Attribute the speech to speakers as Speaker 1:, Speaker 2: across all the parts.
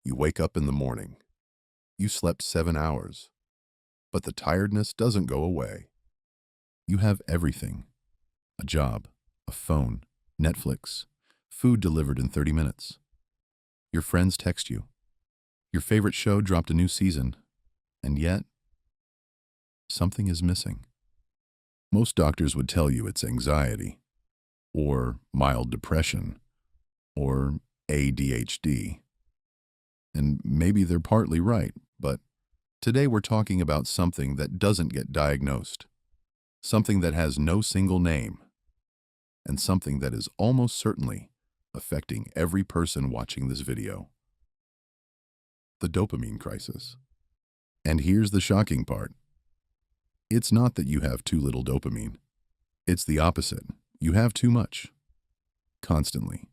Speaker 1: You wake up in the morning. You slept 7 hours, but the tiredness doesn't go away. You have everything: a job, a phone, Netflix, food delivered in 30 minutes. Your friends text you. Your favorite show dropped a new season, and yet something is missing. Most doctors would tell you it's anxiety, or mild depression, or ADHD. And maybe they're partly right, but today we're talking about something that doesn't get diagnosed, something that has no single name, and something that is almost certainly affecting every person watching this video: the dopamine crisis. And here's the shocking part. It's not that you have too little dopamine. It's the opposite. You have too much, constantly,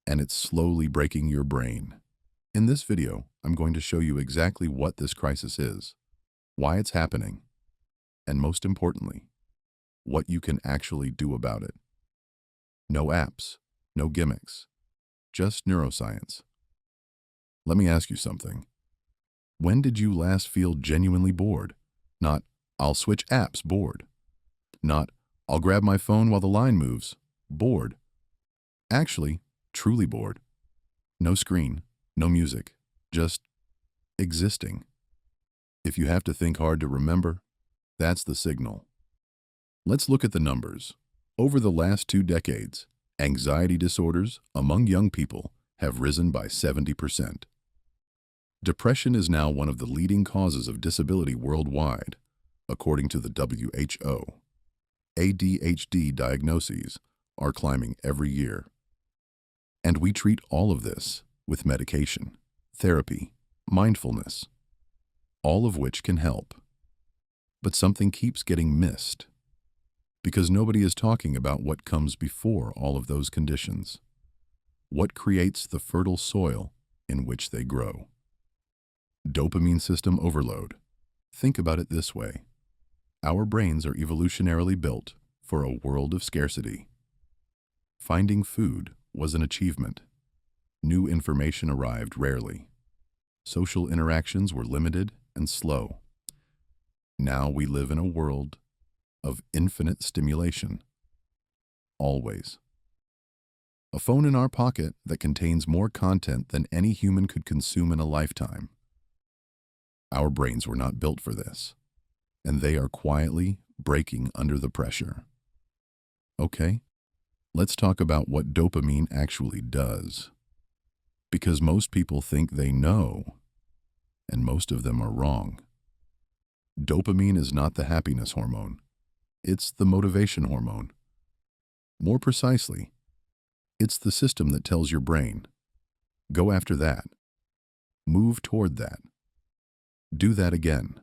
Speaker 1: and it's slowly breaking your brain. In this video, I'm going to show you exactly what this crisis is, why it's happening, and most importantly, what you can actually do about it. No apps, no gimmicks, just neuroscience. Let me ask you something. When did you last feel genuinely bored? Not, "I'll switch apps," bored. Not, "I'll grab my phone while the line moves," bored. Actually, truly bored. No screen, no music, just existing. If you have to think hard to remember, that's the signal. Let's look at the numbers. Over the last 2 decades, anxiety disorders among young people have risen by 70%. Depression is now one of the leading causes of disability worldwide, according to the WHO. ADHD diagnoses are climbing every year. And we treat all of this with medication, therapy, mindfulness, all of which can help. But something keeps getting missed, because nobody is talking about what comes before all of those conditions. What creates the fertile soil in which they grow? Dopamine system overload. Think about it this way. Our brains are evolutionarily built for a world of scarcity. Finding food was an achievement. New information arrived rarely. Social interactions were limited and slow. Now we live in a world of infinite stimulation. Always. A phone in our pocket that contains more content than any human could consume in a lifetime. Our brains were not built for this, and they are quietly breaking under the pressure. Okay, let's talk about what dopamine actually does. Because most people think they know, and most of them are wrong. Dopamine is not the happiness hormone. It's the motivation hormone. More precisely, it's the system that tells your brain, go after that, move toward that, do that again.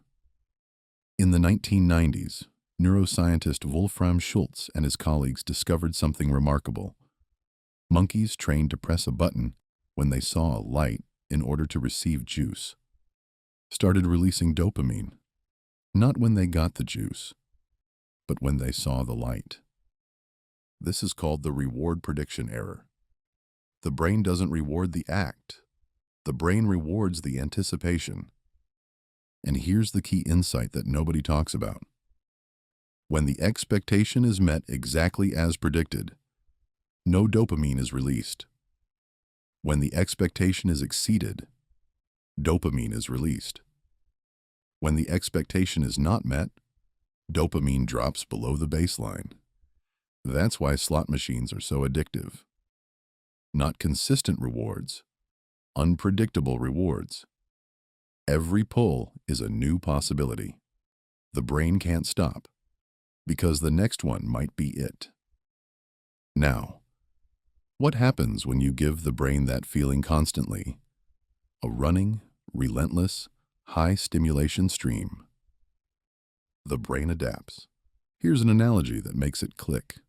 Speaker 1: In the 1990s, neuroscientist Wolfram Schultz and his colleagues discovered something remarkable. Monkeys trained to press a button when they saw a light in order to receive juice started releasing dopamine, not when they got the juice, but when they saw the light. This is called the reward prediction error. The brain doesn't reward the act. The brain rewards the anticipation. And here's the key insight that nobody talks about. When the expectation is met exactly as predicted, no dopamine is released. When the expectation is exceeded, dopamine is released. When the expectation is not met, dopamine drops below the baseline. That's why slot machines are so addictive. Not consistent rewards, unpredictable rewards. Every pull is a new possibility. The brain can't stop, because the next one might be it. Now, what happens when you give the brain that feeling constantly? A running, relentless, high-stimulation stream. The brain adapts. Here's an analogy that makes it click.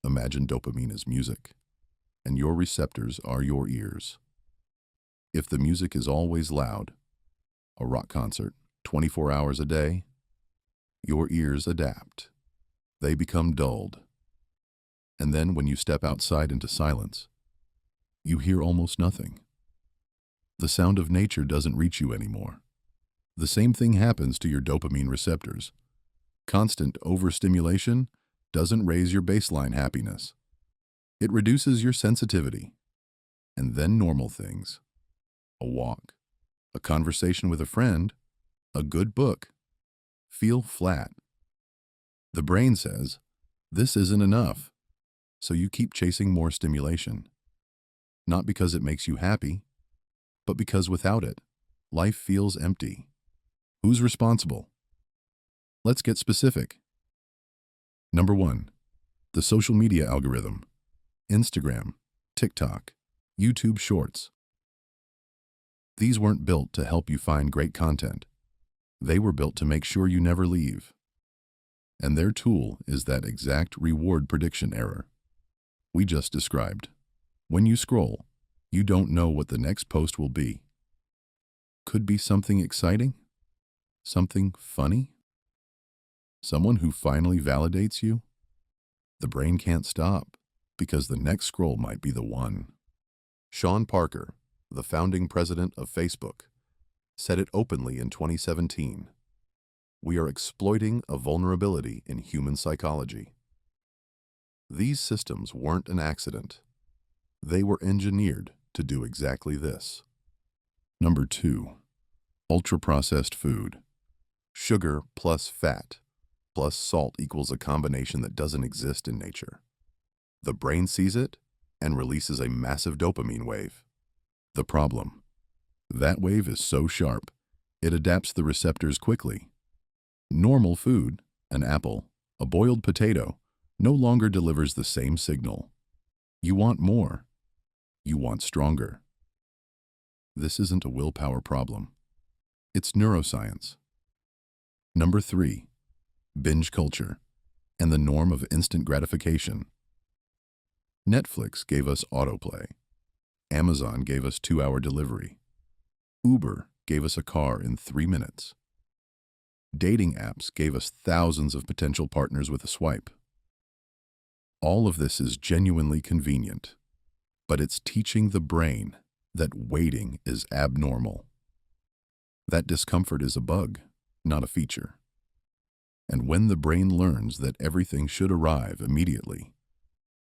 Speaker 1: Imagine dopamine as music, and your receptors are your ears. If the music is always loud, a rock concert, 24 hours a day, your ears adapt. They become dulled. And then when you step outside into silence, you hear almost nothing. The sound of nature doesn't reach you anymore. The same thing happens to your dopamine receptors. Constant overstimulation doesn't raise your baseline happiness. It reduces your sensitivity. And then normal things. A walk, a conversation with a friend, a good book, feel flat. The brain says, this isn't enough, so you keep chasing more stimulation. Not because it makes you happy, but because without it, life feels empty. Who's responsible? Let's get specific. Number 1, the social media algorithm. Instagram, TikTok, YouTube Shorts. These weren't built to help you find great content. They were built to make sure you never leave. And their tool is that exact reward prediction error we just described. When you scroll, you don't know what the next post will be. Could be something exciting, something funny, someone who finally validates you. The brain can't stop because the next scroll might be the one. Sean Parker, the founding president of Facebook, said it openly in 2017. We are exploiting a vulnerability in human psychology. These systems weren't an accident. They were engineered to do exactly this. Number 2, ultra-processed food. Sugar plus fat plus salt equals a combination that doesn't exist in nature. The brain sees it and releases a massive dopamine wave. The problem: that wave is so sharp, it adapts the receptors quickly. Normal food, an apple, a boiled potato, no longer delivers the same signal. You want more. You want stronger. This isn't a willpower problem. It's neuroscience. Number 3, binge culture and the norm of instant gratification. Netflix gave us autoplay. Amazon gave us 2-hour delivery. Uber gave us a car in 3 minutes. Dating apps gave us thousands of potential partners with a swipe. All of this is genuinely convenient, but it's teaching the brain that waiting is abnormal. That discomfort is a bug, not a feature. And when the brain learns that everything should arrive immediately,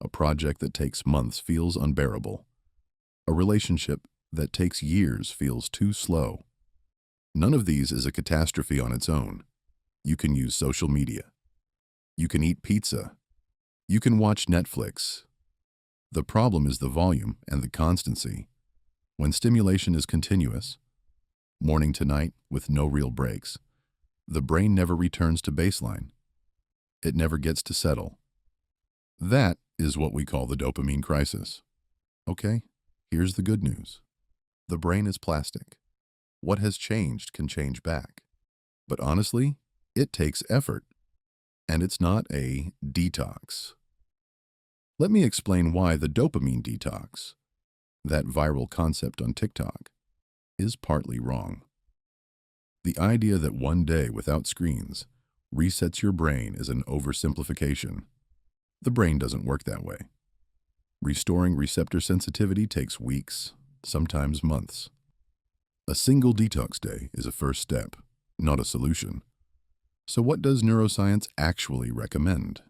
Speaker 1: a project that takes months feels unbearable. A relationship that takes years feels too slow. None of these is a catastrophe on its own. You can use social media. You can eat pizza. You can watch Netflix. The problem is the volume and the constancy. When stimulation is continuous, morning to night with no real breaks, the brain never returns to baseline. It never gets to settle. That is what we call the dopamine crisis. Okay, here's the good news. The brain is plastic. What has changed can change back. But honestly, it takes effort. And it's not a detox. Let me explain why the dopamine detox, that viral concept on TikTok, is partly wrong. The idea that one day without screens resets your brain is an oversimplification. The brain doesn't work that way. Restoring receptor sensitivity takes weeks, sometimes months. A single detox day is a first step, not a solution. So what does neuroscience actually recommend?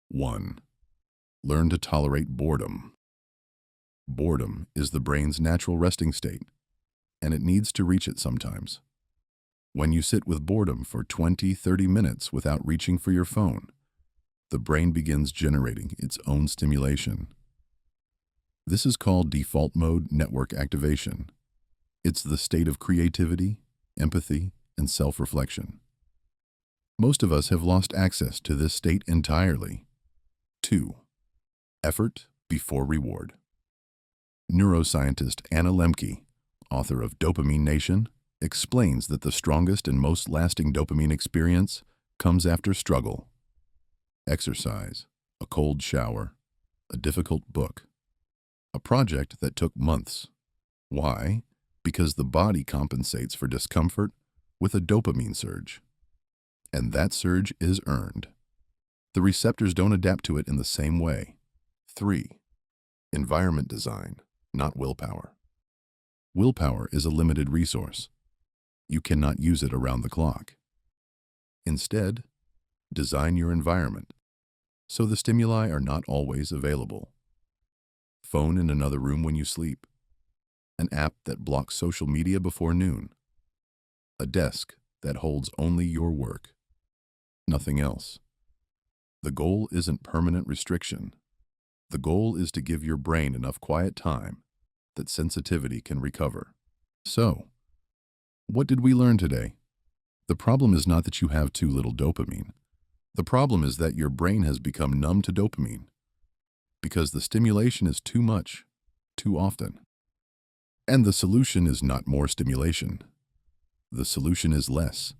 Speaker 1: 1. Learn to tolerate boredom. Boredom is the brain's natural resting state, and it needs to reach it sometimes. When you sit with boredom for 20-30 minutes without reaching for your phone, the brain begins generating its own stimulation. This is called default mode network activation. It's the state of creativity, empathy, and self-reflection. Most of us have lost access to this state entirely. 2. Effort before reward. Neuroscientist Anna Lembke, author of Dopamine Nation, explains that the strongest and most lasting dopamine experience comes after struggle. Exercise, a cold shower, a difficult book, a project that took months. Why? Because the body compensates for discomfort with a dopamine surge. And that surge is earned. The receptors don't adapt to it in the same way. 3. Environment design, not willpower. Willpower is a limited resource. You cannot use it around the clock. Instead, design your environment so the stimuli are not always available. Phone in another room when you sleep. An app that blocks social media before noon. A desk that holds only your work, nothing else. The goal isn't permanent restriction. The goal is to give your brain enough quiet time that sensitivity can recover. So, what did we learn today? The problem is not that you have too little dopamine. The problem is that your brain has become numb to dopamine because the stimulation is too much, too often. And the solution is not more stimulation. The solution is less,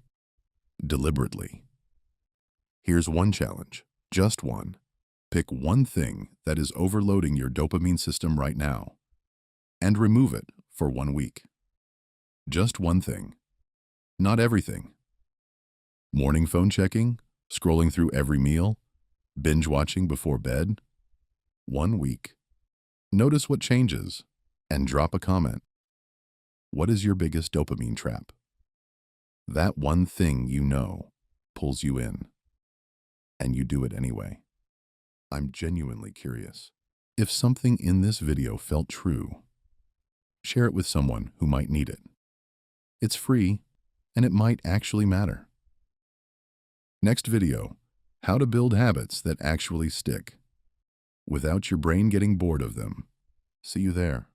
Speaker 1: deliberately. Here's one challenge, just one. Pick one thing that is overloading your dopamine system right now and remove it for 1 week. Just one thing, not everything. Morning phone checking, scrolling through every meal, binge watching before bed. 1 week. Notice what changes and drop a comment. What is your biggest dopamine trap? That one thing you know pulls you in, and you do it anyway. I'm genuinely curious. If something in this video felt true, share it with someone who might need it. It's free, and it might actually matter. Next video, how to build habits that actually stick, without your brain getting bored of them. See you there.